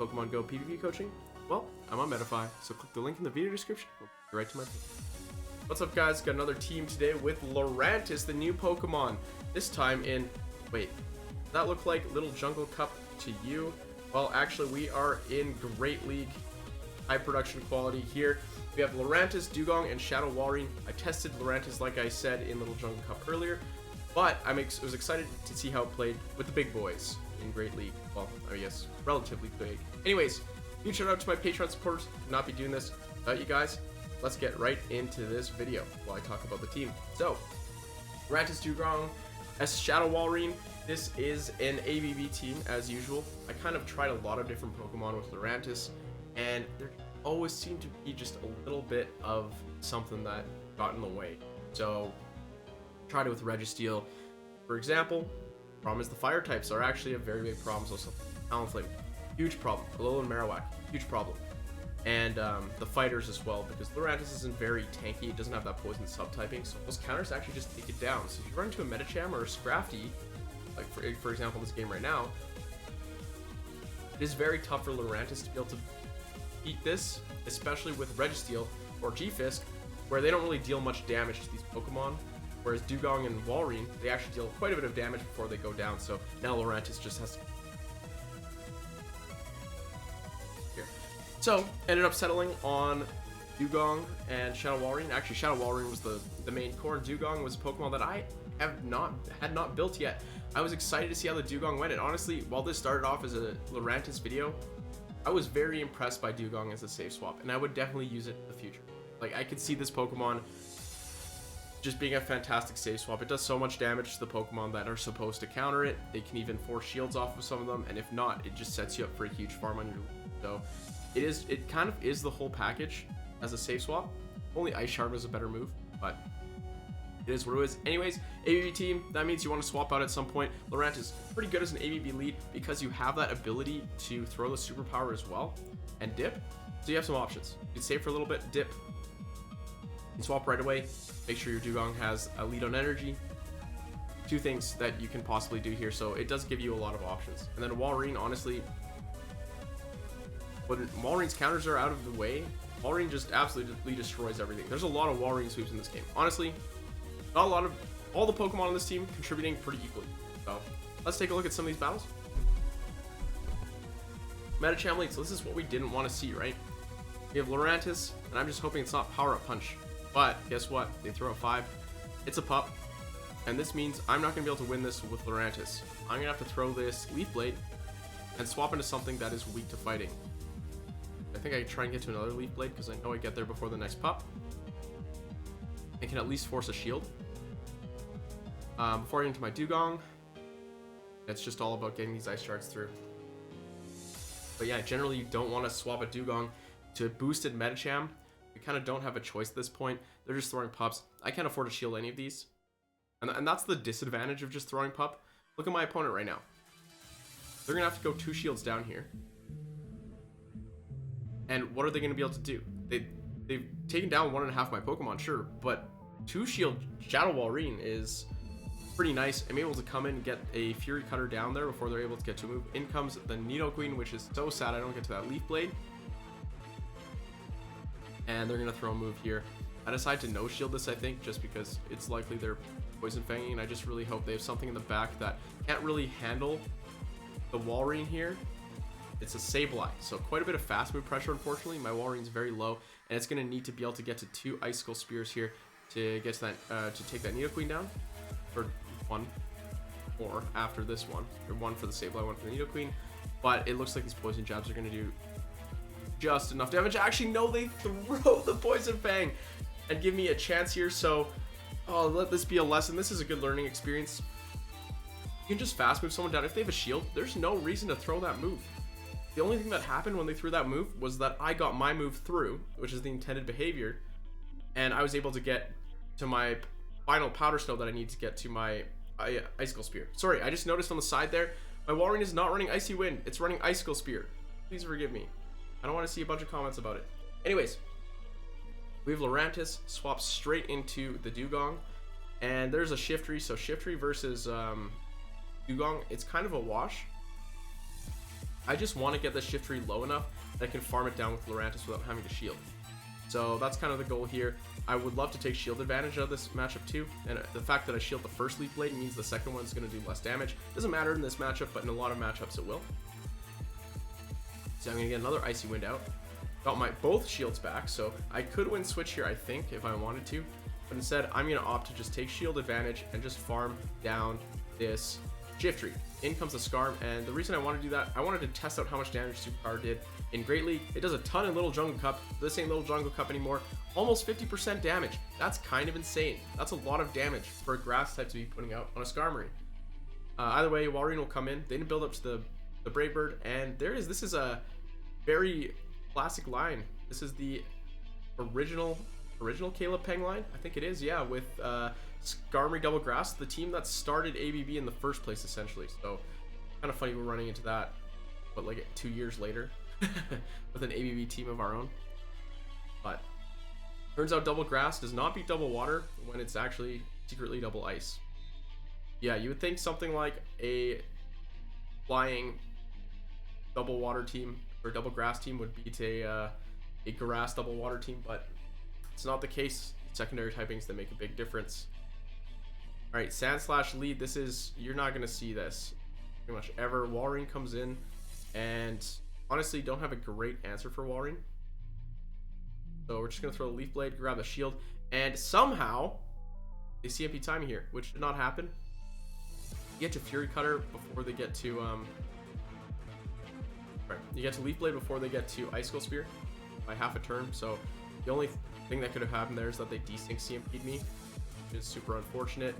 Pokemon Go PvP coaching? Well, I'm on Medify, so click the link in the video description. We'll go right to my team. What's up, guys? Got another team today with Lurantis, the new Pokemon. This time in... Wait, does that look like Little Jungle Cup to you? Well, actually, we are in Great League. High production quality here. We have Lurantis, Dugong, and Shadow Walrein. I tested Lurantis, like I said, in Little Jungle Cup earlier, but I was excited to see how it played with the big boys in Great League. Well, I guess relatively big. Anyways, huge shout out to my Patreon supporters. Could not be doing this without you guys. Let's get right into this video while I talk about the team. So, Lurantis, Dugong, as Shadow Walrein. This is an ABB team as usual. I kind of tried a lot of different Pokemon with Lurantis, and there always seemed to be just a little bit of something that got in the way. So, tried it with Registeel, for example. Problem is the fire types are actually a very big problem. So Talonflame, huge problem. Alolan Marowak, huge problem. And the fighters as well, because Lurantis isn't very tanky. It doesn't have that poison subtyping, so those counters actually just take it down. So if you run into a Medicham or a Scrafty, like for example in this game right now, it is very tough for Lurantis to be able to beat this, especially with Registeel or G-Fisk, where they don't really deal much damage to these Pokemon. Whereas Dugong and Walrein, they actually deal quite a bit of damage before they go down. So now Lurantis just has to... Here. So, ended up settling on Dugong and Shadow Walrein. Actually, Shadow Walrein was the main core, and Dugong was a Pokemon that I had not built yet. I was excited to see how the Dugong went, and honestly, while this started off as a Lurantis video, I was very impressed by Dugong as a safe swap, and I would definitely use it in the future. Like, I could see this Pokemon just being a fantastic save swap. It does so much damage to the Pokemon that are supposed to counter it. They can even force shields off of some of them, and if not, it just sets you up for a huge farm on your lead. So it kind of is the whole package as a save swap. Only Ice Shard was a better move, but it is what it is. Anyways, ABB team, that means you want to swap out at some point. Lurantis is pretty good as an ABB lead because you have that ability to throw the superpower as well and dip. So you have some options. You can save for a little bit, dip, and swap right away. Make sure your Dugong has a lead on energy. Two things that you can possibly do here, so it does give you a lot of options. And then Walrein, honestly, when Walrein's counters are out of the way, Walrein just absolutely destroys everything. There's a lot of Walrein sweeps in this game. Honestly, not a lot of all the Pokemon on this team contributing pretty equally. So let's take a look at some of these battles. Medicham lead. So this is what we didn't want to see, right? We have Lurantis, and I'm just hoping it's not Power Up Punch. But guess what? They throw a 5. It's a pup. And this means I'm not going to be able to win this with Lurantis. I'm going to have to throw this Leaf Blade and swap into something that is weak to fighting. I think I can try and get to another Leaf Blade because I know I get there before the next pup. I can at least force a shield. Before I get into my Dugong, it's just all about getting these Ice Shards through. But yeah, generally you don't want to swap a Dugong to boosted Medicham. We kind of don't have a choice at this point. They're just throwing pups. I can't afford to shield any of these. And that's the disadvantage of just throwing pup. Look at my opponent right now. They're going to have to go 2 shields down here. And what are they going to be able to do? They've taken down 1.5 of my Pokemon, sure. But 2 shield Shadow Walrein is pretty nice. I'm able to come in and get a Fury Cutter down there before they're able to get to move. In comes the Nidoqueen, which is so sad I don't get to that Leaf Blade. And they're going to throw a move here. I decide to no shield this, I think, just because it's likely they're Poison Fanging, and I just really hope they have something in the back that can't really handle the Walrein here. It's a Sableye, so quite a bit of fast move pressure, unfortunately. My Walrein's very low, and it's going to need to be able to get to 2 Icicle Spears here to get to that, to take that Nidoqueen down. For 1 more after this one. Or 1 for the Sableye, 1 for the Nidoqueen. But it looks like these Poison Jabs are going to do just enough damage. Actually, no, they throw the Poison Fang and give me a chance here. So, let this be a lesson. This is a good learning experience. You can just fast move someone down. If they have a shield, there's no reason to throw that move. The only thing that happened when they threw that move was that I got my move through, which is the intended behavior, and I was able to get to my final Powder Snow that I need to get to my Icicle Spear. Sorry, I just noticed on the side there, my Walrein is not running Icy Wind. It's running Icicle Spear. Please forgive me. I don't want to see a bunch of comments about it. Anyways, we have Lurantis swaps straight into the Dugong, and there's a Shiftry. So Shiftry versus Dugong, it's kind of a wash. I just want to get the shift tree low enough that I can farm it down with Lurantis without having to shield. So that's kind of the goal here. I would love to take shield advantage of this matchup too, and the fact that I shield the first Leaf Blade means the second one's going to do less damage. Doesn't matter in this matchup, but in a lot of matchups it will. So I'm going to get another Icy Wind out. Got my both shields back, so I could win switch here, I think, if I wanted to. But instead, I'm going to opt to just take shield advantage and just farm down this shift tree. In comes the Skarm, and the reason I want to do that, I wanted to test out how much damage Superpower did. In Great League, it does a ton in Little Jungle Cup. This ain't Little Jungle Cup anymore. Almost 50% damage. That's kind of insane. That's a lot of damage for a grass type to be putting out on a Skarmory. Either way, Walrein will come in. They didn't build up to the Brave Bird, and there it is. This is a very classic line. This is the original Caleb Peng line. I think it is, yeah, with Skarmory Double Grass, the team that started ABB in the first place, essentially. So kind of funny we're running into that, but like 2 years later with an ABB team of our own. But turns out Double Grass does not beat Double Water when it's actually secretly Double Ice. Yeah, you would think something like a flying Double Water team or Double Grass team would beat a Grass Double Water team, but it's not the case. Secondary typings that make a big difference. All right, Sandslash lead. This is, you're not going to see this pretty much ever. Walrein comes in, and honestly don't have a great answer for Walrein. So we're just going to throw a Leaf Blade, grab the shield, and somehow they CMP timing here, which did not happen. You get to Fury Cutter before they get to you get to Leaf Blade before they get to Icicle Spear by half a turn. So the only thing that could have happened there is that they desync CMP'd me, which is super unfortunate.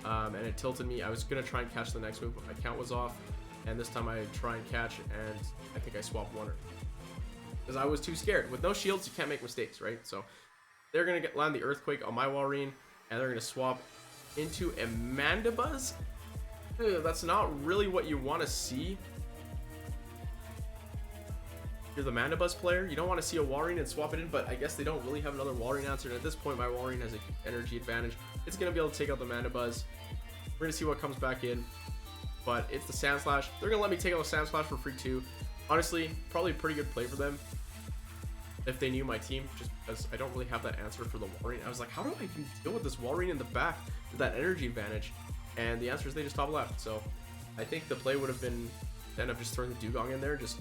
And it tilted me. I was gonna try and catch the next move, but my count was off, and this time I try and catch, and I think I swapped one because I was too scared. With no shields, you can't make mistakes, right? So they're gonna land the Earthquake on my Walrein, and they're gonna swap into a Mandibuzz. That's not really what you want to see. You're the Mandibuzz player, you don't want to see a Walrein and swap it in, but I guess they don't really have another Walrein answer, and at this point my Walrein has an energy advantage. It's going to be able to take out the Mandibuzz. We're going to see what comes back in, but it's the Sandslash. They're going to let me take out the Sandslash for free too. Honestly, probably a pretty good play for them if they knew my team, just because I don't really have that answer for the Walrein. I was like, how do I even deal with this Walrein in the back with that energy advantage? And the answer is they just top left. So I think the play would have been to end up just throwing the Dugong in there, just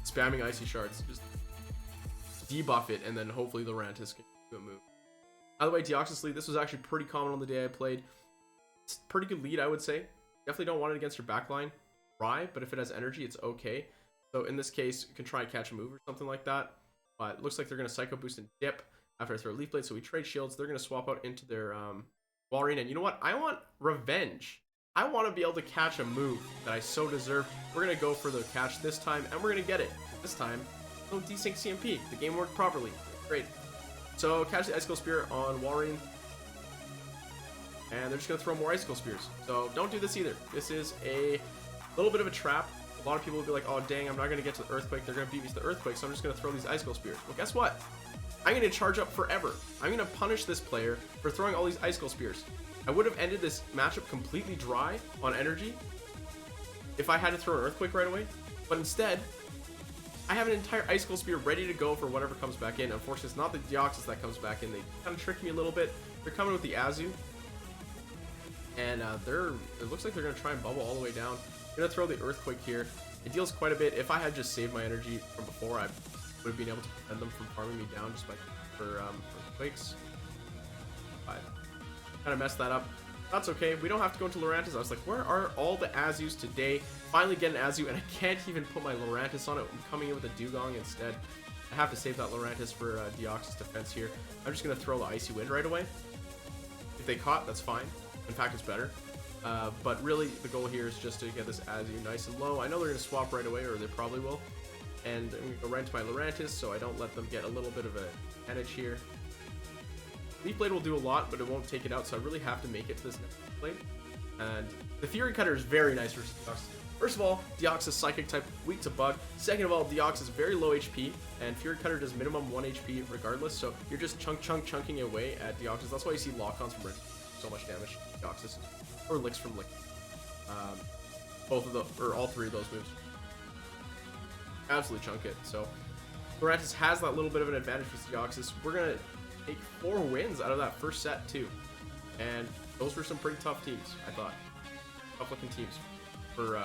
spamming Icy Shards, just debuff it, and then hopefully Lurantis can do a move. By the way, Deoxys lead, this was actually pretty common on the day I played. It's a pretty good lead, I would say. Definitely don't want it against your backline. Try, but if it has energy, it's okay. So in this case, you can try and catch a move or something like that. But it looks like they're going to Psycho Boost and dip after I throw Leaf Blade, so we trade shields. They're going to swap out into their Walrein, and you know what? I want revenge. I want to be able to catch a move that I so deserve. We're going to go for the catch this time, and we're going to get it. This time, no desync CMP. The game worked properly. Great. So, catch the Icicle Spear on Walrein. And they're just going to throw more Icicle Spears. So, don't do this either. This is a little bit of a trap. A lot of people will be like, oh, dang, I'm not going to get to the Earthquake. They're going to beat me to the Earthquake, so I'm just going to throw these Icicle Spears. Well, guess what? I'm going to charge up forever. I'm going to punish this player for throwing all these Icicle Spears. I would have ended this matchup completely dry on energy if I had to throw an Earthquake right away, but instead, I have an entire Icicle Spear ready to go for whatever comes back in. Unfortunately, it's not the Deoxys that comes back in. They kind of tricked me a little bit. They're coming with the Azu, and it looks like they're going to try and bubble all the way down. I'm going to throw the Earthquake here. It deals quite a bit. If I had just saved my energy from before, I would have been able to prevent them from farming me down just by for Earthquakes. But kind of messed that up. That's okay. We don't have to go into Lurantis. I was like, where are all the Azus today? Finally get an Azu, and I can't even put my Lurantis on it. I'm coming in with a Dugong instead. I have to save that Lurantis for Deoxys Defense here. I'm just going to throw the Icy Wind right away. If they caught, that's fine. In fact, it's better. But really, the goal here is just to get this Azu nice and low. I know they're going to swap right away, or they probably will. And I'm going to go right into my Lurantis, so I don't let them get a little bit of an advantage here. Leaf Blade will do a lot, but it won't take it out, so I really have to make it to this next Leaf Blade. And the Fury Cutter is very nice versus Deoxys. First of all, Deoxys Psychic type, weak to Bug. Second of all, Deoxys very low HP, and Fury Cutter does minimum 1 HP regardless, so you're just chunking away at Deoxys. That's why you see lock-ons from Red so much damage to Deoxys, or licks from Lick. Both of the, or all three of those moves. absolutely chunk it. So Lurantis has that little bit of an advantage with Deoxys. We're gonna take 4 wins out of that first set too, and those were some pretty tough teams. I thought tough looking teams for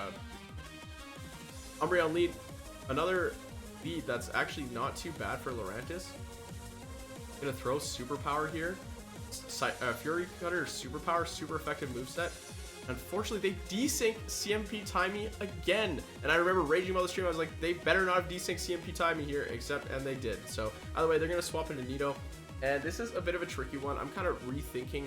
Umbreon lead. Another lead that's actually not too bad for Lurantis. Gonna throw superpower here. Fury Cutter superpower, super effective moveset. Unfortunately, they desync CMP Timey again. And I remember raging about the stream. I was like, they better not have desynced CMP Timey here, and they did. So either way, they're gonna swap into Nido. And this is a bit of a tricky one. I'm kind of rethinking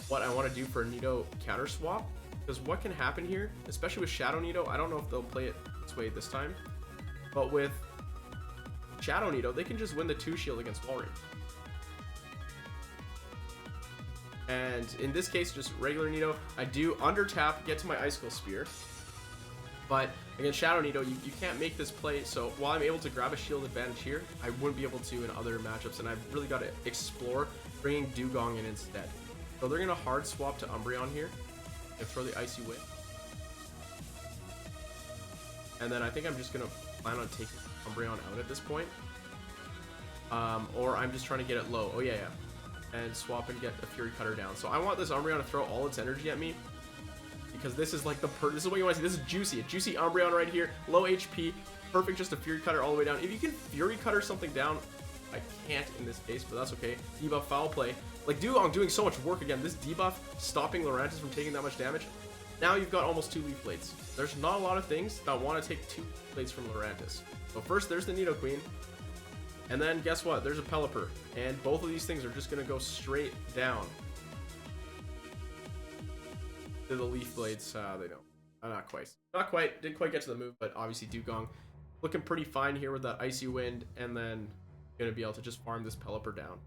what I want to do for a Nido counter swap. Because what can happen here, especially with Shadow Nido, I don't know if they'll play it this way this time. But with Shadow Nido, they can just win the 2 shield against Walrein. And in this case, just regular Nido, I do under tap, get to my Icicle Spear. But against Shadow Nido, you can't make this play. So while I'm able to grab a shield advantage here, I wouldn't be able to in other matchups. And I've really got to explore bringing Dewgong in instead. So they're going to hard swap to Umbreon here and throw the Icy Wind. And then I think I'm just going to plan on taking Umbreon out at this point. Or I'm just trying to get it low. Oh, yeah. And swap and get a Fury Cutter down. So I want this Umbreon to throw all its energy at me, because this is like this is what you want to see. This is juicy. A juicy Umbreon right here. Low HP. Perfect just a Fury Cutter all the way down. If you can Fury Cutter something down, I can't in this case, but that's okay. Debuff Foul Play. Like Dewgong doing so much work again. This debuff stopping Lurantis from taking that much damage. Now you've got almost 2 Leaf Blades. There's not a lot of things that want to take 2 Leaf Blades from Lurantis. So first there's the Nidoqueen. And then guess what? There's a Pelipper. And both of these things are just going to go straight down to the Leaf Blades. They don't. Not quite. Not quite. Didn't quite get to the move, but obviously Dewgong looking pretty fine here with that Icy Wind. And then going to be able to just farm this Pelipper down.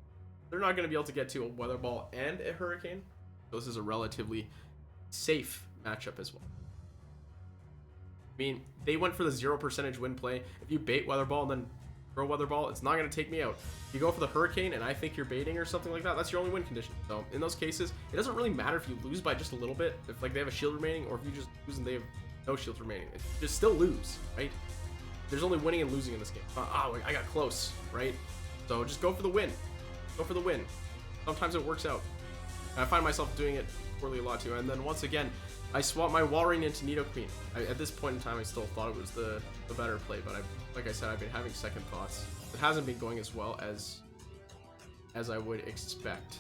They're not going to be able to get to a Weather Ball and a Hurricane. So this is a relatively safe matchup as well. I mean, they went for the 0% win play. If you bait Weather Ball and then throw Weather Ball, it's not going to take me out. If you go for the Hurricane and I think you're baiting or something like that, that's your only win condition. So in those cases, it doesn't really matter if you lose by just a little bit, if like they have a shield remaining, or if you just lose and they have no shields remaining. You just still lose, right? There's only winning and losing in this game. Oh, I got close, right? So just go for the win. Go for the win. Sometimes it works out. I find myself doing it poorly a lot too. And then once again, I swap my Walrein into Nidoqueen. At this point in time, I still thought it was the better play, but like I said, I've been having second thoughts. It hasn't been going as well as I would expect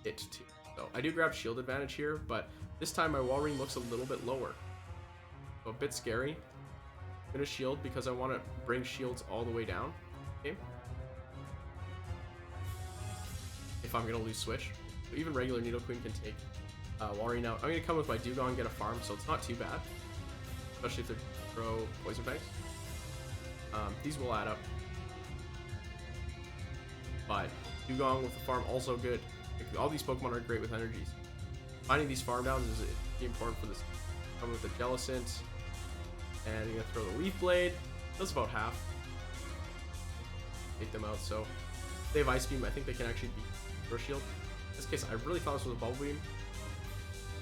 it to. So I do grab shield advantage here, but this time my Walrein looks a little bit lower. So a bit scary. I'm gonna shield because I want to bring shields all the way down. Okay. If I'm gonna lose switch. So even regular Nidoqueen can take Walrein out. I'm gonna come with my Dewgong and get a farm, so it's not too bad. Especially if they throw Poison Fangs. These will add up. But Dewgong with the farm also good. Like, all these Pokemon are great with energies. Finding these farm downs is important for this. Come with the Jellicent. And you're gonna throw the Leaf Blade. That's about half. Take them out, so if they have Ice Beam, I think they can actually beat Throw Shield. In this case, I really thought this was a Bubble Beam,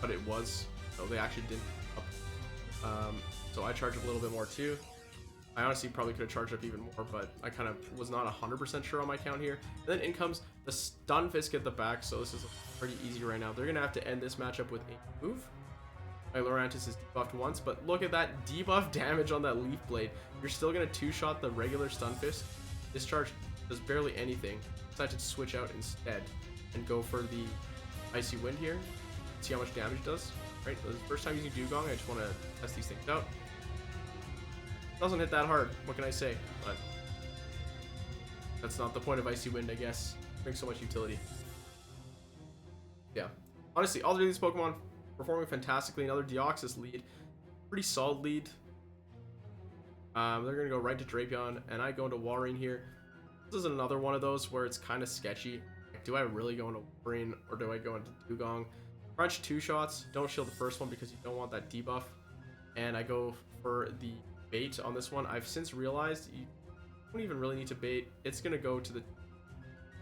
but it was. So they actually didn't up. So I charge up a little bit more too. I honestly probably could have charged up even more, but I kind of was not 100% sure on my count here. And then in comes the Stunfisk at the back, so this is pretty easy right now. They're going to have to end this matchup with a move. My Lurantis is debuffed once, but look at that debuff damage on that Leaf Blade. You're still going to two-shot the regular Stunfisk. This charge does barely anything. Decided to switch out instead and go for the Icy Wind here. See how much damage it does. Right, this is the first time using Dewgong. I just want to test these things out. Doesn't hit that hard, what can I say? But that's not the point of Icy Wind, I guess. Brings so much utility. Yeah. Honestly, all three of these Pokemon performing fantastically. Another Deoxys lead. Pretty solid lead. They're going to go right to Drapion, and I go into Walrein here. This is another one of those where it's kind of sketchy. Like, do I really go into Walrein, or do I go into Dewgong? Crunch 2 shots. Don't shield the first one because you don't want that debuff. And I go for the bait on this one. I've since realized you don't even really need to bait. It's going to go to the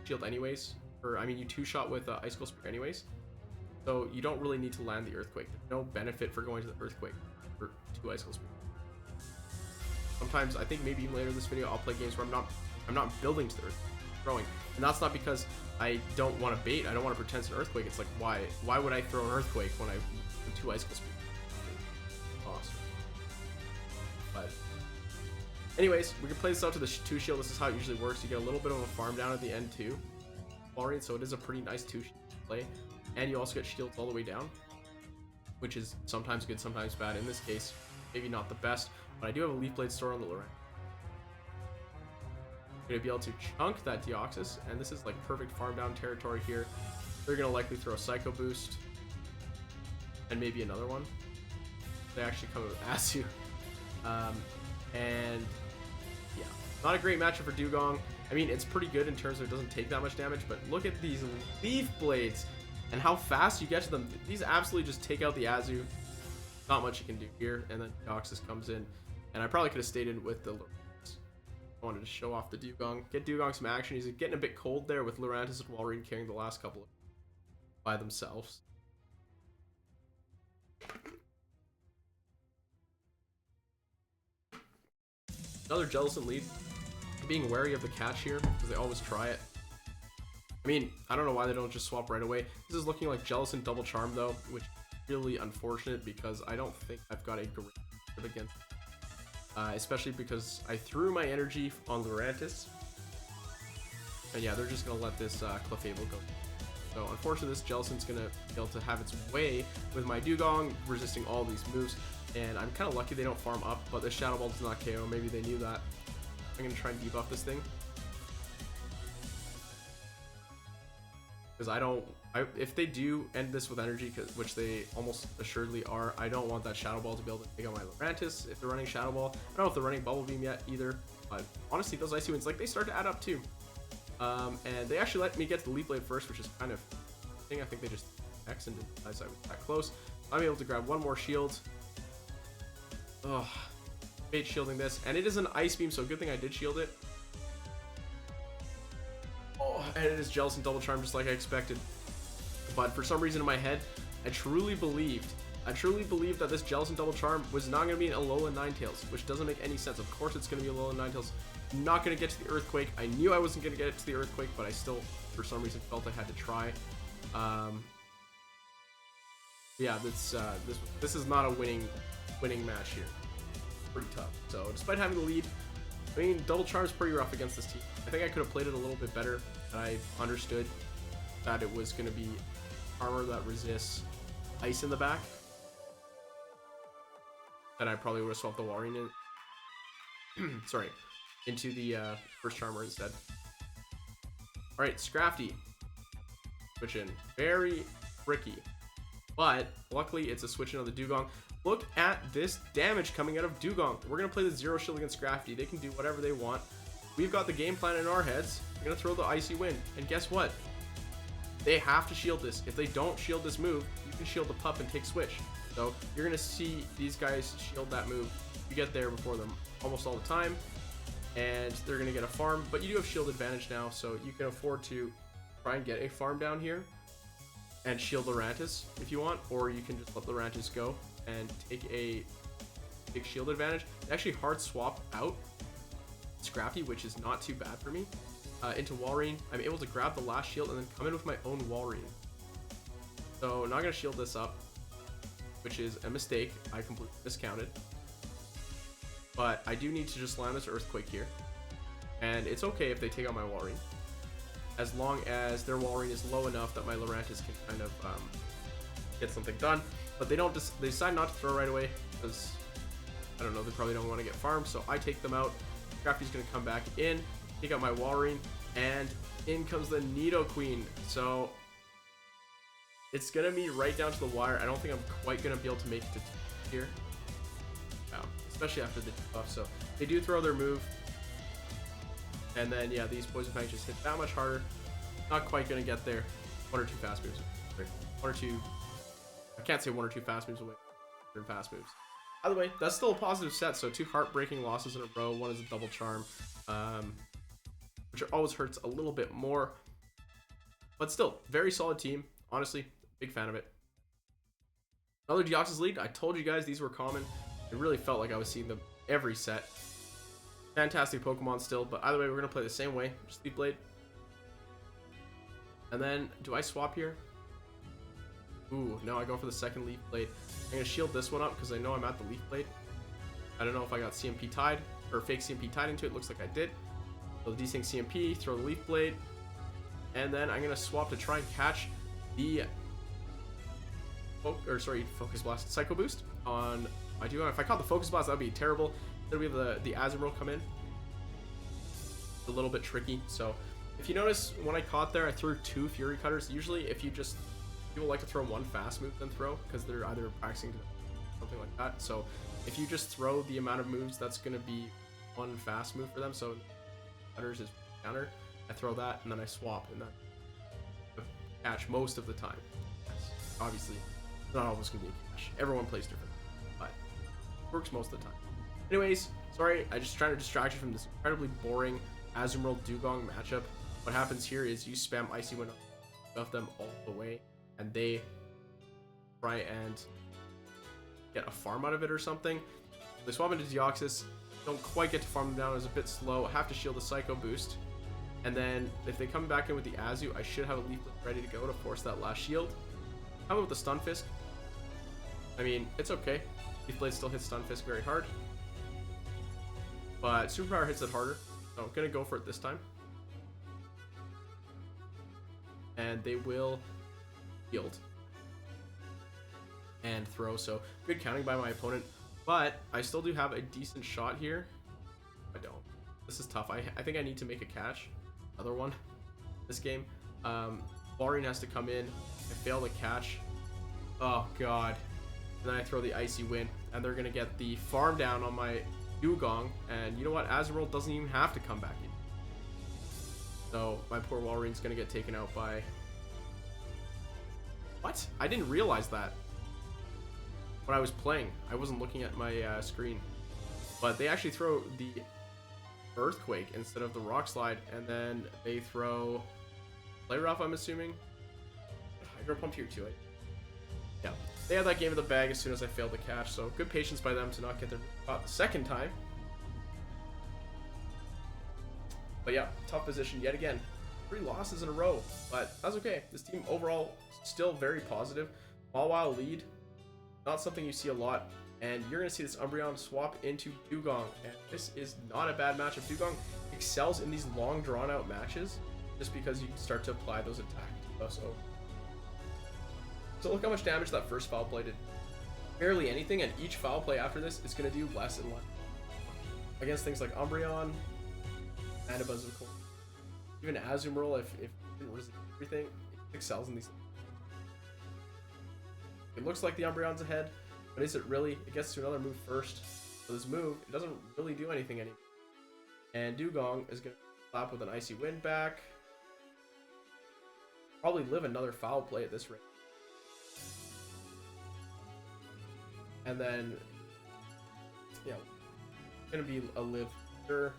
shield anyways. Or, I mean, you 2-shot with Icicle Spear anyways. So you don't really need to land the Earthquake. There's no benefit for going to the Earthquake for 2 Icicle Spear. Sometimes I think maybe even later in this video I'll play games where I'm not building to the earth, throwing, and that's not because I don't want to bait. I don't want to pretend it's an earthquake. It's like why would I throw an earthquake when I have 2 icicle speed? Awesome. But anyways, we can play this out to the 2 shield. This is how it usually works. You get a little bit of a farm down at the end too, Walrein, so it is a pretty nice 2 shield play, and you also get shields all the way down, which is sometimes good, sometimes bad. In this case, maybe not the best, but I do have a Leaf Blade store on the Lurantis. Going to be able to chunk that Deoxys, and this is like perfect farm down territory here. They're going to likely throw a Psycho Boost and maybe another one. They actually come with Asu. And yeah, not a great matchup for Dugong. I mean, it's pretty good in terms of it doesn't take that much damage, but look at these Leaf Blades and how fast you get to them. These absolutely just take out the Azu. Not much you can do here, and then Deoxys comes in, and I probably could have stayed in with the Lurantis. I wanted to show off the Dugong, get Dugong some action. He's getting a bit cold there with Lurantis and Walrein carrying the last couple by themselves. Another Jellicent lead. Being wary of the catch here because they always try it. I mean, I don't know why they don't just swap right away. This is looking like Jellicent double charm though, which is really unfortunate because I don't think I've got a great matchup against especially because I threw my energy on Lurantis, and yeah, they're just gonna let this Clefable go. So unfortunately, this Jellicent's gonna be able to have its way with my Dugong, resisting all these moves. And I'm kind of lucky they don't farm up, but the Shadow Ball does not KO. Maybe they knew that. I'm gonna try and debuff this thing because if they do end this with energy, which they almost assuredly are, I don't want that Shadow Ball to be able to take out my Lurantis if they're running Shadow Ball. I don't know if they're running Bubble Beam yet either, but honestly, those Icy Winds, like, they start to add up too. And they actually let me get to the Leaf Blade first, which is kind of a thing. I think they just X and didn't realize I was that close. I'm able to grab one more shield. Oh, bait shielding this, and it is an Ice Beam, so good thing I did shield it. Oh, and it is Jellicent double charm just like I expected. But for some reason in my head, I truly believed that this Jellicent double charm was not going to be an Alolan Ninetales, which doesn't make any sense. Of course it's going to be Alolan Ninetales. Not going to get to the Earthquake. I knew I wasn't going to get it to the Earthquake, but I still, for some reason, felt I had to try. Yeah, this is not a winning match here. Pretty tough. So despite having the lead, I mean, double charm is pretty rough against this team. I think I could have played it a little bit better. I understood that it was going to be armor that resists ice in the back. Then I probably would have swapped the Walrein in. Sorry, into the first charmer instead. All right, Scrafty. Switch in. Very tricky. But luckily, it's a switch in on the Dugong. Look at this damage coming out of Dugong. We're going to play the Zero Shield against Scrafty. They can do whatever they want. We've got the game plan in our heads. We're going to throw the Icy Wind. And guess what? They have to shield this. If they don't shield this move, you can shield the pup and take switch. So you're going to see these guys shield that move. You get there before them almost all the time. And they're going to get a farm. But you do have shield advantage now, so you can afford to try and get a farm down here and shield Lurantis if you want. Or you can just let Lurantis go and take a big shield advantage. Actually hard swap out Scrafty, which is not too bad for me, into Walrein. I'm able to grab the last shield and then come in with my own Walrein. So not going to shield this up, which is a mistake. I completely miscounted. But I do need to just land this Earthquake here. And it's okay if they take out my Walrein, as long as their Walrein is low enough that my Lurantis can kind of get something done. But they don't they decide not to throw right away because, I don't know, they probably don't want to get farmed. So I take them out. Scrafty's going to come back in, take out my Walrein, and in comes the Nidoqueen. So it's going to be right down to the wire. I don't think I'm quite going to be able to make it to here. Wow. Especially after the debuff. So they do throw their move. And then, yeah, these Poison Fangs just hit that much harder. Not quite going to get there. One or two fast moves. One or two. I can't say one or two fast moves away. Fast moves. By the way, that's still a positive set. So 2 heartbreaking losses in a row. One is a double charm, which always hurts a little bit more. But still, very solid team. Honestly, big fan of it. Another Deoxys lead. I told you guys these were common. It really felt like I was seeing them every set. Fantastic Pokemon still, but either way, we're gonna play the same way. Just Leaf Blade. And then, do I swap here? Ooh, no, I go for the second Leaf Blade. I'm gonna shield this one up because I know I'm at the Leaf Blade. I don't know if I got CMP tied, or fake CMP tied into it. Looks like I did. So the desync CMP, throw the Leaf Blade. And then I'm gonna swap to try and catch the Focus Blast Psycho Boost on my Dugong. If I caught the Focus Blast, that would be terrible. Then we have the Azumarill come in. It's a little bit tricky. So if you notice, when I caught there, I threw 2 Fury Cutters. Usually, if you just people like to throw 1 fast move then throw because they're either practicing something like that. So if you just throw the amount of moves, that's gonna be 1 fast move for them. So Cutters is counter. I throw that and then I swap and then catch most of the time. Yes, obviously, not always gonna be a catch. Everyone plays different, but it works most of the time. Anyways, sorry, I just trying to distract you from this incredibly boring Azumarill Dugong matchup. What happens here is you spam Icy Wind off them all the way, and they try and get a farm out of it or something. They swap into Deoxys, don't quite get to farm them down, it's a bit slow. I have to shield the Psycho Boost. And then if they come back in with the Azu, I should have a Leaf Blade ready to go to force that last shield. How about with the Stunfisk? I mean, it's okay. Leaf Blade still hits Stunfisk very hard. But Superpower hits it harder. So I'm going to go for it this time. And they will shield and throw. So good counting by my opponent. But I still do have a decent shot here. I don't. This is tough. I think I need to make a catch. Other one this game. Walrein has to come in. I fail the catch. Oh god. And then I throw the Icy Wind, and they're gonna get the farm down on my Dugong. And you know what? Azumarill doesn't even have to come back in. So my poor Walrein's gonna get taken out by. What? I didn't realize that when I was playing. I wasn't looking at my screen. But they actually throw the Earthquake instead of the Rock Slide, and then they throw Play Rough, I'm assuming. Hydro Pump here too. Yeah, they had that game in the bag as soon as I failed the catch, so good patience by them to not get their the second time. But yeah, tough position yet again. 3 losses in a row, but that's okay. This team overall still very positive. Mawile lead, not something you see a lot. And you're going to see this Umbreon swap into Dugong. And this is not a bad matchup. Dugong excels in these long, drawn-out matches just because you start to apply those attacks. So look how much damage that first foul play did. Barely anything, and each foul play after this is going to do less and less. Against things like Umbreon, Mandibuzz, of course. Even Azumarill, if it didn't resist everything, it excels in these. It looks like the Umbreon's ahead. But is it really? It gets to another move first. So this move, it doesn't really do anything anymore. And Dugong is going to slap with an Icy Wind back. Probably live another foul play at this rate. And then, yeah, going to be a live here.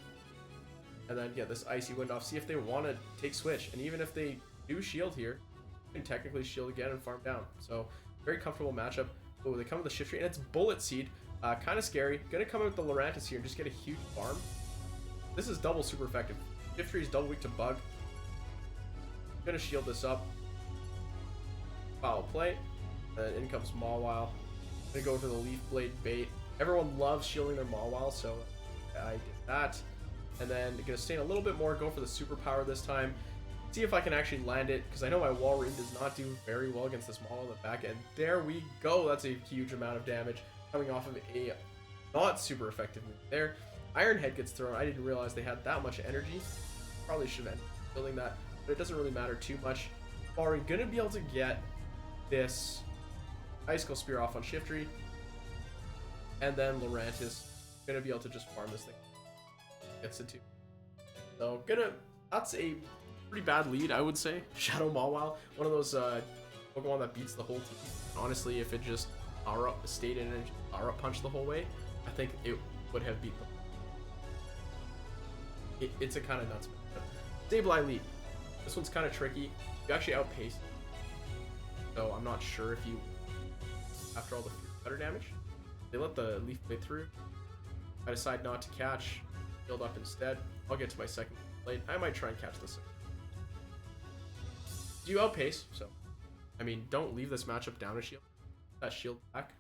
And then get this Icy Wind off. See if they want to take switch. And even if they do shield here, you can technically shield again and farm down. So very comfortable matchup. Oh, they come with the Shift Tree, and it's Bullet Seed. Kind of scary. Gonna come out with the Lurantis here and just get a huge farm. This is double super effective. Shift Tree is double weak to Bug. Gonna shield this up. Foul play. And in comes Mawile. Gonna go for the Leaf Blade bait. Everyone loves shielding their Mawile, so I did that. And then gonna stay in a little bit more, go for the Superpower this time. See if I can actually land it, because I know my Walrein does not do very well against this Mawile on the back end. There we go. That's a huge amount of damage coming off of a not super effective move there. Iron Head gets thrown. I didn't realize they had that much energy. Probably should have ended up building that, but it doesn't really matter too much. Walrein gonna be able to get this Icicle Spear off on Shift Tree, and then Lurantis gonna be able to just farm this thing. Gets it too. So that's a pretty bad lead, I would say. Shadow Mawile, one of those Pokemon that beats the whole team. Honestly, if it just stayed in and power up punch the whole way, I think it would have beat them. It's a kind of nuts matchup. Sableye lead. This one's kind of tricky. You actually outpace, so I'm not sure if you, after all the better damage, they let the Leaf Blade through. I decide not to catch. Shield up instead. I'll get to my second blade. I might try and catch this. You outpace, so I mean, don't leave this matchup down a shield. That shield back.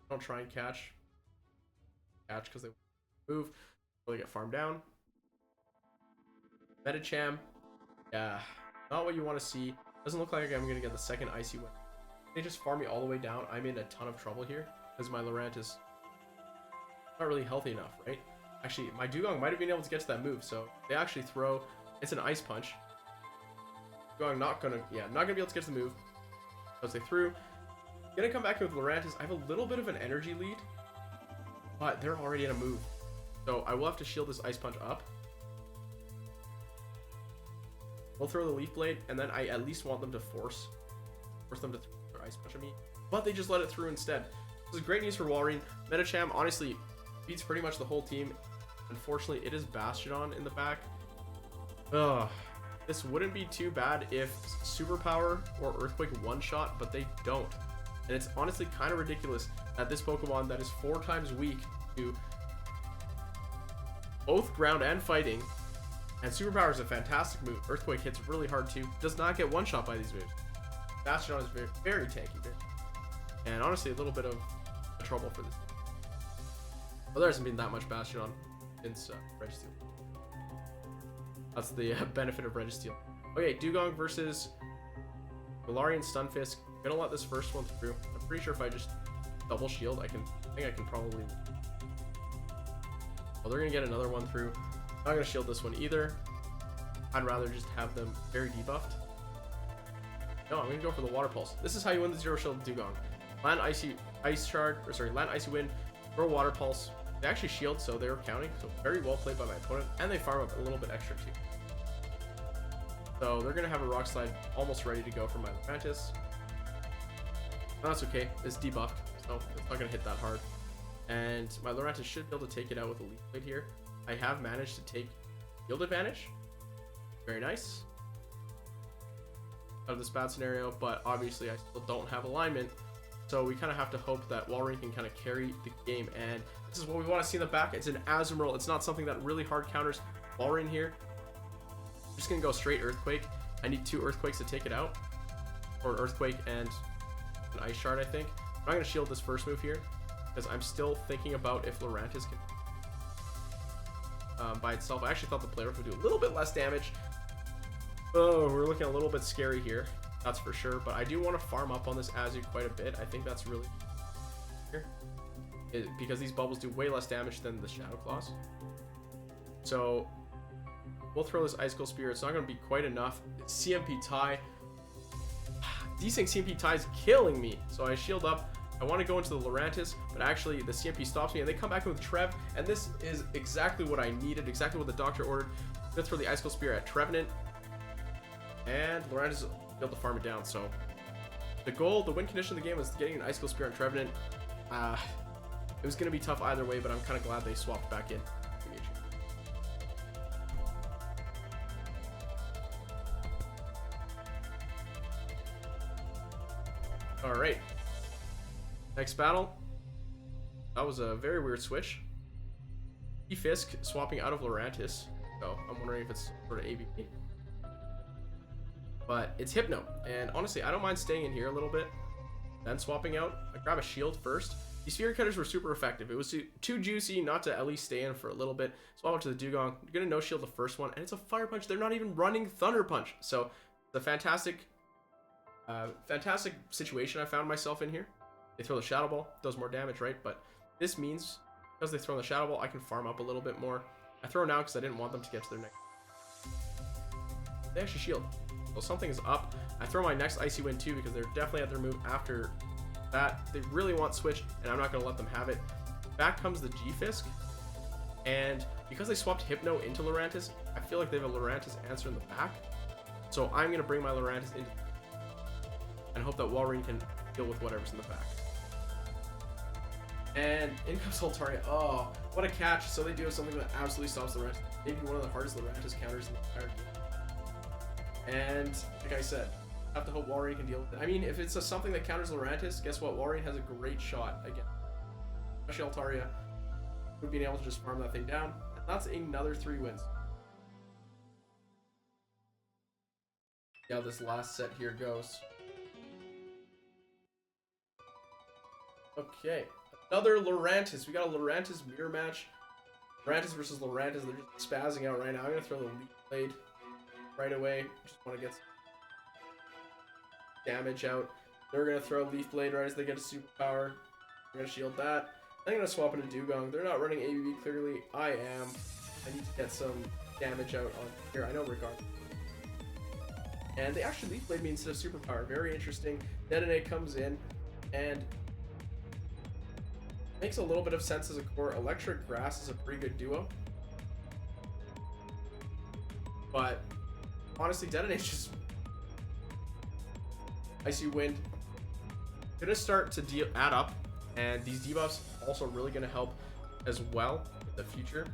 Don't try and catch because they move. Really get farmed down. Medicham, yeah, not what you want to see. Doesn't look like I'm gonna get the second icy win. They just farm me all the way down. I'm in a ton of trouble here because my Lurantis not really healthy enough, right? Actually, my Dugong might have been able to get to that move, so they actually throw. It's an ice punch. Dugong not gonna be able to get to the move because they threw. Gonna come back in with Lurantis. I have a little bit of an energy lead, but they're already in a move, so I will have to shield this ice punch up. We'll throw the Leaf Blade, and then I at least want them to force them to throw their ice punch at me, but they just let it through instead. This is great news for Walrein. Medicham honestly beats pretty much the whole team. Unfortunately, it is Bastiodon in the back. Ugh. This wouldn't be too bad if Superpower or Earthquake one-shot, but they don't. And it's honestly kind of ridiculous that this Pokemon that is 4 times weak to both ground and fighting, and Superpower is a fantastic move. Earthquake hits really hard too. Does not get one-shot by these moves. Bastiodon is very, very tanky. And honestly, a little bit of trouble for this. Well, there hasn't been that much Bastiodon since Registeel. That's the benefit of Registeel. Okay, Dugong versus Galarian Stunfisk. I'm gonna let this first one through. I'm pretty sure if I just double shield, I think I can probably. Well, they're gonna get another one through. I'm not gonna shield this one either. I'd rather just have them very debuffed. No, I'm gonna go for the Water Pulse. This is how you win the Zero Shield Dugong. Land Ice Shard, or sorry, Land Icy Wind, throw Water Pulse. They actually shield, so they were counting. So very well played by my opponent, and they farm up a little bit extra too. So they're gonna have a Rock Slide almost ready to go for my Lurantis. That's okay. It's debuffed, so it's not gonna hit that hard. And my Lurantis should be able to take it out with a Leaf Blade here. I have managed to take field advantage. Very nice. Out of this bad scenario, but obviously I still don't have alignment. So we kind of have to hope that Walrein can kind of carry the game, and this is what we want to see in the back. It's an Azumarill. It's not something that really hard counters Walrein here. I'm just going to go straight Earthquake. I need 2 Earthquakes to take it out, or Earthquake and an Ice Shard, I think. I'm not going to shield this first move here, because I'm still thinking about if Lurantis can by itself. I actually thought the player would do a little bit less damage. Oh, we're looking a little bit scary here. That's for sure, but I do want to farm up on this Azu quite a bit. I think that's really here because these bubbles do way less damage than the Shadow Claws. So we'll throw this Icicle Spear. It's not going to be quite enough. CMP tie. Desync CMP tie is killing me. So I shield up. I want to go into the Lurantis, but actually the CMP stops me, and they come back with Trev, and this is exactly what I needed, exactly what the doctor ordered. I'm going to throw the Icicle Spear at Trevenant, and Lurantis able to farm it down. So the goal, the win condition of the game was getting an Icicle Spear on Trevenant. It was going to be tough either way, but I'm kind of glad they swapped back in. All right, next battle. That was a very weird switch. Fisk swapping out of Lurantis, so I'm wondering if it's sort of AVP. But it's Hypno, and honestly, I don't mind staying in here a little bit, then swapping out. I grab a shield first. These Sphere Cutters were super effective. It was too juicy not to at least stay in for a little bit. Swap out to the Dugong. You're gonna no shield the first one, and it's a Fire Punch. They're not even running Thunder Punch, so it's a fantastic situation I found myself in here. They throw the Shadow Ball, does more damage, right? But this means because they throw the Shadow Ball, I can farm up a little bit more. I throw now because I didn't want them to get to their next. They actually shield. So something is up. I throw my next Icy Wind too because they're definitely at their move after that. They really want Switch, and I'm not going to let them have it. Back comes the G-Fisk, and because they swapped Hypno into Lurantis, I feel like they have a Lurantis answer in the back. So I'm going to bring my Lurantis in and hope that Walrein can deal with whatever's in the back. And in comes Altaria. Oh, what a catch. So they do have something that absolutely stops Lurantis. Maybe one of the hardest Lurantis counters in the entire game. And like I said, I have to hope Walrein can deal with it. I mean, if it's something that counters Lurantis, guess what? Walrein has a great shot again. Especially Altaria. We've been able to just farm that thing down. And That's another 3 wins. See how this last set here goes. Okay, another Lurantis. We got a Lurantis mirror match. Lurantis versus Lurantis. They're just spazzing out right now. I'm gonna throw the Leaf Blade right away. Just want to get some damage out. They're gonna throw Leaf Blade right as they get a superpower. We're gonna shield that. I'm gonna swap into Dugong. They're not running ABB clearly. I am. I need to get some damage out on here. I know regard. And they actually Leaf Blade me instead of superpower. Very interesting. Detonate comes in and makes a little bit of sense as a core. Electric Grass is a pretty good duo. But honestly, Detonate just Icy Wind gonna start to add up, and these debuffs also really gonna help as well in the future.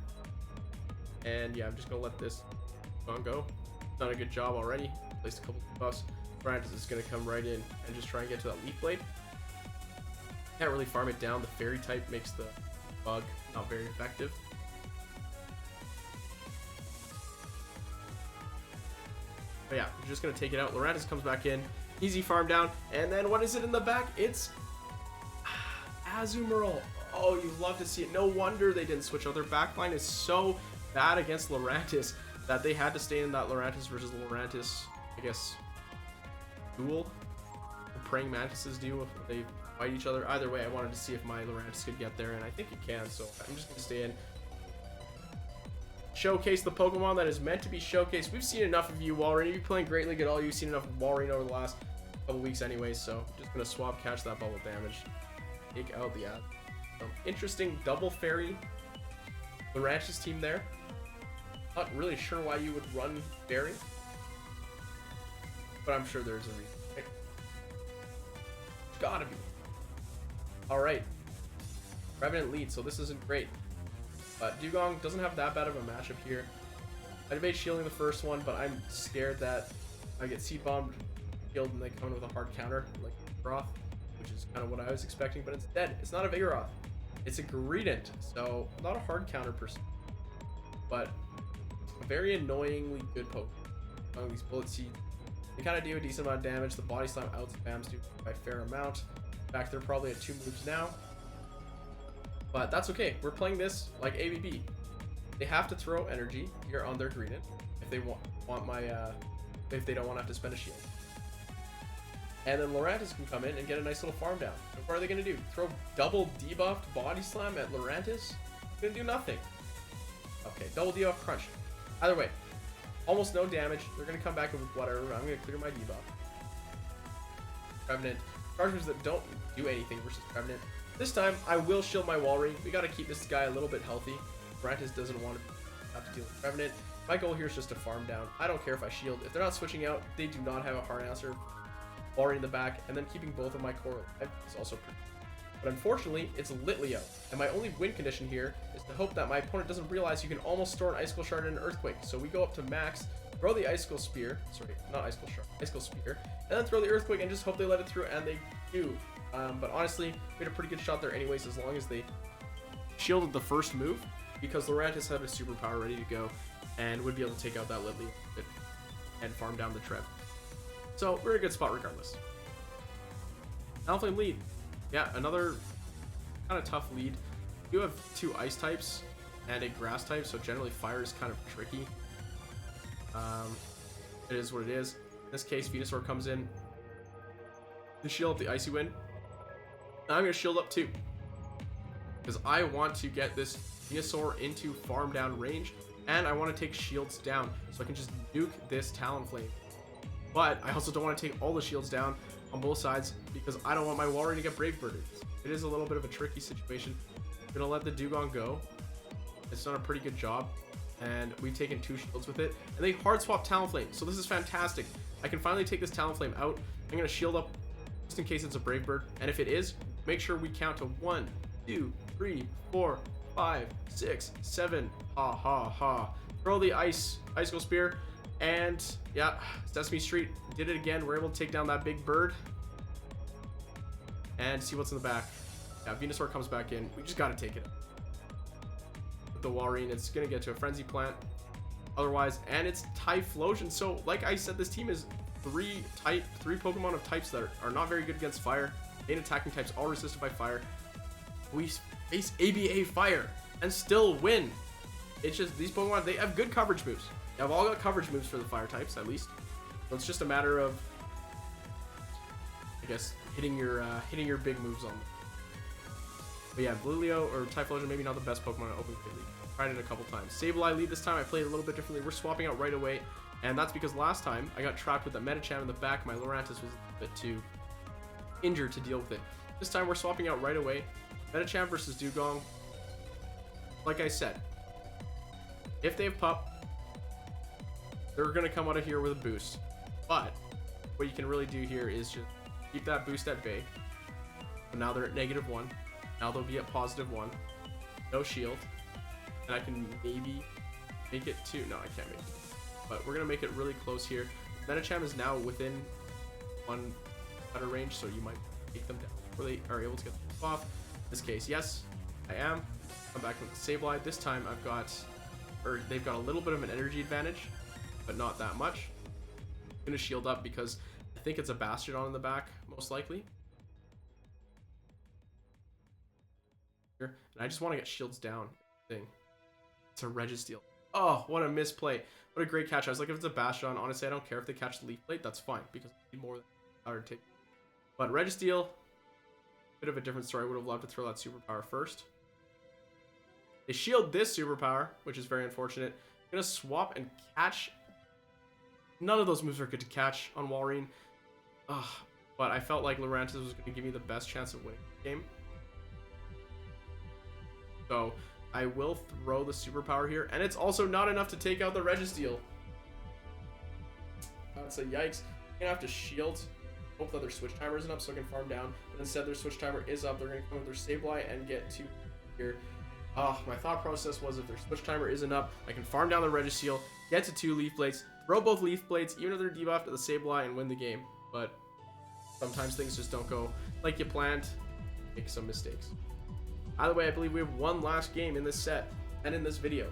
And yeah, I'm just gonna let this go. Done a good job already. Placed a couple debuffs. Lurantis is gonna come right in and just try and get to that Leaf Blade. Can't really farm it down. The Fairy type makes the bug not very effective. But yeah, we're just gonna take it out. Lurantis comes back in. Easy farm down. And then what is it in the back? It's Azumarill. Oh, you love to see it. No wonder they didn't switch out. Their backline is so bad against Lurantis that they had to stay in that Lurantis versus Lurantis, I guess, duel. The Praying Mantises do if they fight each other. Either way, I wanted to see if my Lurantis could get there, and I think it can, so I'm just going to stay in. Showcase the Pokemon that is meant to be showcased. We've seen enough of you, Walrein. You've been playing Great League at all. You've seen enough of Walrein over the last couple weeks anyways, so just going to swap, catch that bubble damage. Take out the ad. Interesting double Fairy Lurantis team there. Not really sure why you would run Fairy, but I'm sure there's a reason. Okay. Gotta be. Alright. Trevenant lead, so this isn't great. Dugong doesn't have that bad of a matchup here. I debated shielding the first one, but I'm scared that I get Seed Bombed, killed, and they come in with a hard counter, like Vigoroth, which is kind of what I was expecting, but instead, it's not a Vigoroth. It's a Greedent, so not a hard counter per se, but a very annoyingly good Pokemon. These Bullet Seeds, they kind of do a decent amount of damage. The Body Slam outspams do by a fair amount. In fact, they're probably at 2 moves now. But that's okay. We're playing this like ABB. They have to throw energy here on their Greedent if they want my if they don't want to have to spend a shield. And then Lurantis can come in and get a nice little farm down. So what are they going to do? Throw double debuffed Body Slam at Lurantis? Gonna do nothing. Okay, double debuff crunch. Either way, almost no damage. They're going to come back with whatever. I'm going to clear my debuff. Trevenant. Chargers that don't do anything versus Trevenant. This time, I will shield my Walrein. We got to keep this guy a little bit healthy. Lurantis doesn't want to have to deal with Trevenant. My goal here is just to farm down. I don't care if I shield. If they're not switching out, they do not have a hard answer. Walrein in the back, and then keeping both of my core alive is also pretty. But unfortunately, it's Litleo, and my only win condition here is to hope that my opponent doesn't realize you can almost store an Icicle Shard and an Earthquake. So we go up to max, throw the Icicle Spear, sorry, not Icicle Shard, Icicle Spear, and then throw the Earthquake and just hope they let it through, and they do. But honestly, we had a pretty good shot there anyways, as long as they shielded the first move, because Lurantis had a superpower ready to go, and would be able to take out that Litleo and farm down the Trev. So we're in a good spot regardless. Talonflame lead. Yeah, another kind of tough lead. You have 2 ice types and a grass type, so generally fire is kind of tricky. It is what it is. In this case, Venusaur comes in to shield up the Icy Wind. Now I'm going to shield up too, because I want to get this Venusaur into farm down range, and I want to take shields down so I can just nuke this Talonflame. But I also don't want to take all the shields down on both sides, because I don't want my Walrein to get Brave Birded. It is a little bit of a tricky situation. I'm going to let the Dugong go. It's done a pretty good job, and we've taken 2 shields with it. And they hard swap Talonflame, so this is fantastic. I can finally take this Talonflame out. I'm going to shield up just in case it's a Brave Bird. And if it is, make sure we count to 1, 2, 3, 4, 5, 6, 7. Ha ha ha. Throw the Icicle Spear. And yeah, Sesame Street did it again. We're able to take down that big bird and see what's in the back. Yeah, Venusaur comes back in. We just got to take it. The the Walrein, it's going to get to a Frenzy Plant. Otherwise, and it's Typhlosion. So, like I said, this team is three Pokemon of types that are not very good against fire. Main attacking types all resisted by fire. We face ABA Fire and still win. It's just these Pokemon, they have good coverage moves. They have all got coverage moves for the fire types, at least. So it's just a matter of, I guess, hitting your big moves on them. But yeah, Blulio or Typhlosion, maybe not the best Pokemon in Open Field League. Tried it a couple times. Sableye lead this time. I played it a little bit differently. We're swapping out right away, and that's because last time I got trapped with that Medicham in the back. My Lurantis was a bit too injured to deal with it. This time we're swapping out right away. Medicham versus Dugong. Like I said, if they have Pup, they're going to come out of here with a boost. But what you can really do here is just keep that boost at bay. So now they're at -1. Now they'll be at +1. No shield. And I can maybe make it to... No, I can't make it. But we're going to make it really close here. Medicham is now within 1 cutter range, so you might take them down. Or they are able to get them off. In this case, yes, I am. I'm back with the Sableye. This time I've got... Or they've got a little bit of an energy advantage, but not that much. I'm going to shield up because I think it's a Bastiodon in the back, most likely. And I just want to get shields down. It's a Registeel. Oh, what a misplay. What a great catch. I was like, if it's a Bastiodon, honestly, I don't care if they catch the Leaf Blade. That's fine, because I need more than power to take. But Registeel, bit of a different story. I would have loved to throw that superpower first. They shield this superpower, which is very unfortunate. I'm going to swap and catch. None of those moves are good to catch on Walrein. But I felt like Lurantis was going to give me the best chance of winning the game. So I will throw the superpower here, and it's also not enough to take out the Registeel. That's a yikes. I'm gonna have to shield. Hope that their switch timer isn't up so I can farm down. But instead their switch timer is up. They're gonna come with their Sableye and get to here. My thought process was if their switch timer isn't up, I can farm down the Registeel, get to 2 Leaf Blades, throw both Leaf Blades, even if they're debuffed to the Sableye, and win the game. But sometimes things just don't go like you planned. Make some mistakes. Either way, I believe we have one last game in this set and in this video.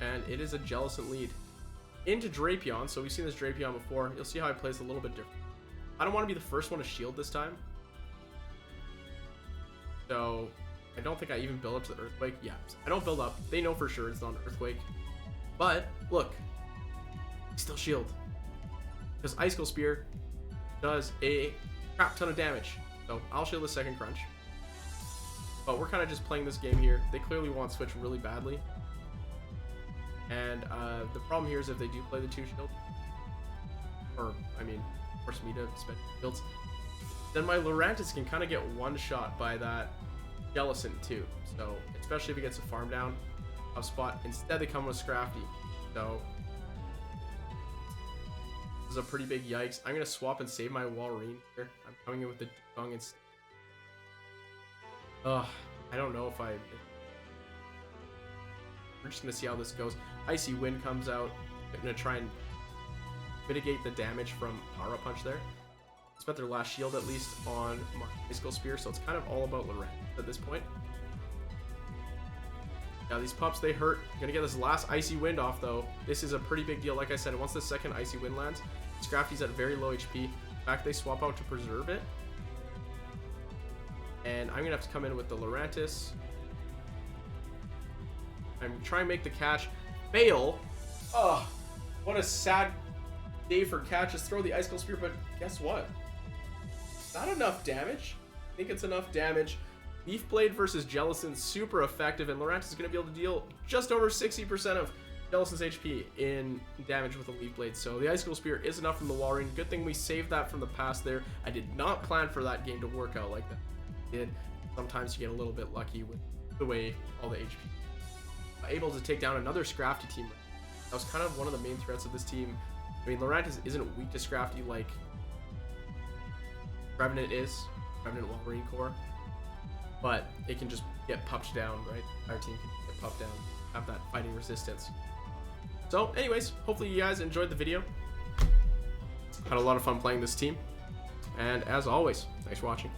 And it is a Jellicent lead. Into Drapion, so we've seen this Drapion before. You'll see how it plays a little bit different. I don't want to be the first one to shield this time. So, I don't think I even build up to the Earthquake. Yeah, I don't build up. They know for sure it's not an Earthquake. But, look. Still shield. Because Icicle Spear does a crap ton of damage. So I'll shield the second crunch. But we're kind of just playing this game here. They clearly want Switch really badly. And the problem here is if they do play the 2 shield, or, I mean, force me to spend shields, then my Lurantis can kind of get one-shot by that Jellicent too. So, especially if it gets a farm down of spot. Instead, they come with Scrafty. So, this is a pretty big yikes. I'm going to swap and save my Walrein here. I'm coming in with the Dugong instead. I don't know if we're just going to see how this goes. Icy Wind comes out. I'm going to try and mitigate the damage from Power Up Punch there. Spent their last shield at least on my Icicle Spear, so it's kind of all about Lurantis at this point. Now these pups, they hurt. Gonna get this last Icy Wind off though. This is a pretty big deal. Like I said, once the second Icy Wind lands, Scrafty's at very low HP. In fact, they swap out to preserve it. And I'm gonna have to come in with the Lurantis. I'm trying to make the catch. Fail. Oh, what a sad day for catches. Throw the Icicle Spear, but guess what? Not enough damage. I think it's enough damage. Leaf Blade versus Jellicent, super effective, and Lurantis is going to be able to deal just over 60% of Jellicent's HP in damage with a Leaf Blade. So the Icicle Spear is enough from the Walrein. Good thing we saved that from the past there. I did not plan for that game to work out like that. It did. Sometimes you get a little bit lucky with the way all the HP. Able to take down another Scrafty team. That was kind of one of the main threats of this team. I mean, Lurantis isn't weak to Scrafty like Trevenant is. Trevenant Walrein core. But it can just get pupped down, right? Our team can get pupped down, have that fighting resistance. So, anyways, hopefully you guys enjoyed the video. Had a lot of fun playing this team. And as always, thanks for watching.